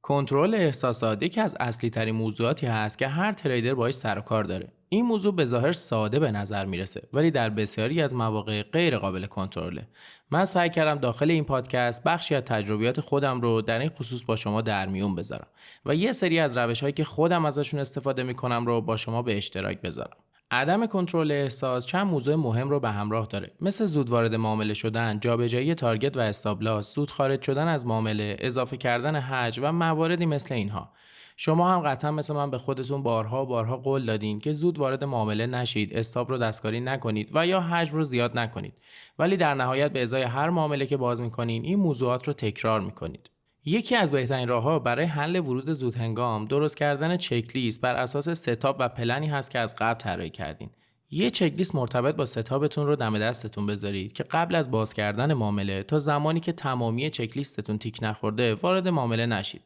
کنترل احساسات یکی از اصلی ترین موضوعاتی هست که هر تریدر باهاش سر و کار داره. این موضوع به ظاهر ساده به نظر میرسه ولی در بسیاری از مواقع غیر قابل کنترله. من سعی کردم داخل این پادکست بخشی از تجربیات خودم رو در این خصوص با شما در میون بذارم و یه سری از روش‌هایی که خودم ازشون استفاده میکنم رو با شما به اشتراک بذارم. عدم کنترل احساس چند موضوع مهم رو به همراه داره، مثل زود وارد معامله شدن، جابجایی تارگت و استابلاس، زود خارج شدن از معامله، اضافه کردن حجم و مواردی مثل اینها. شما هم قطعا مثل من به خودتون بارها و بارها قول دادین که زود وارد معامله نشید، استاب رو دستکاری نکنید و یا حجم رو زیاد نکنید. ولی در نهایت به ازای هر معامله که باز میکنین این موضوعات رو تکرار میکنید. یکی از بهترین راه‌ها برای حل ورود زودهنگام درست کردن چک‌لیست بر اساس ستاپ و پلنی هست که از قبل طراحی کردین. یه چک‌لیست مرتبط با ستاپتون رو دم دستتون بذارید که قبل از باز کردن معامله تا زمانی که تمامی چک‌لیستتون تیک نخورده وارد معامله نشید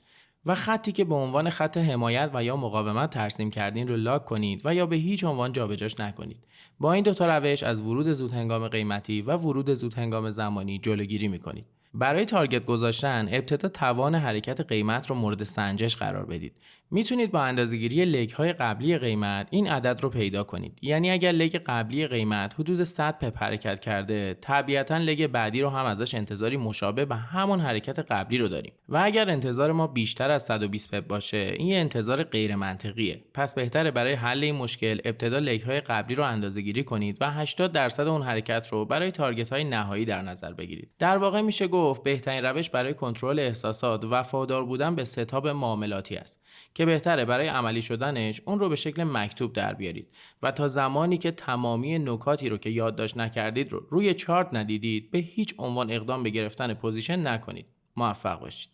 و خطی که به عنوان خط حمایت و یا مقاومت ترسیم کردین رو لاک کنید و یا به هیچ عنوان جابجاش نکنید. با این دو تا روش از ورود زودهنگام قیمتی و ورود زودهنگام زمانی جلوگیری می‌کنید. برای تارگت گذاشتن ابتدا توان حرکت قیمت رو مورد سنجش قرار بدید. میتونید با اندازه‌گیری لگ‌های قبلی قیمت این عدد رو پیدا کنید. یعنی اگر لگ قبلی قیمت حدود 100 پپ حرکت کرده، طبیعتاً لگ بعدی رو هم ازش انتظاری مشابه به همون حرکت قبلی رو داریم. و اگر انتظار ما بیشتر از 120 پپ باشه، این یه انتظار غیر منطقیه. پس بهتره برای حل این مشکل ابتدا لگ‌های قبلی رو اندازه‌گیری کنید و 80% اون حرکت رو برای تارگت‌های نهایی در نظر بگیرید. در واقع میشه گفت بهترین روش برای کنترل احساسات وفادار بودن به ستاپ معاملاتی است که بهتره برای عملی شدنش اون رو به شکل مکتوب در بیارید و تا زمانی که تمامی نکاتی رو که یادداشت نکردید رو روی چارت ندیدید به هیچ عنوان اقدام به گرفتن پوزیشن نکنید. موفق باشید.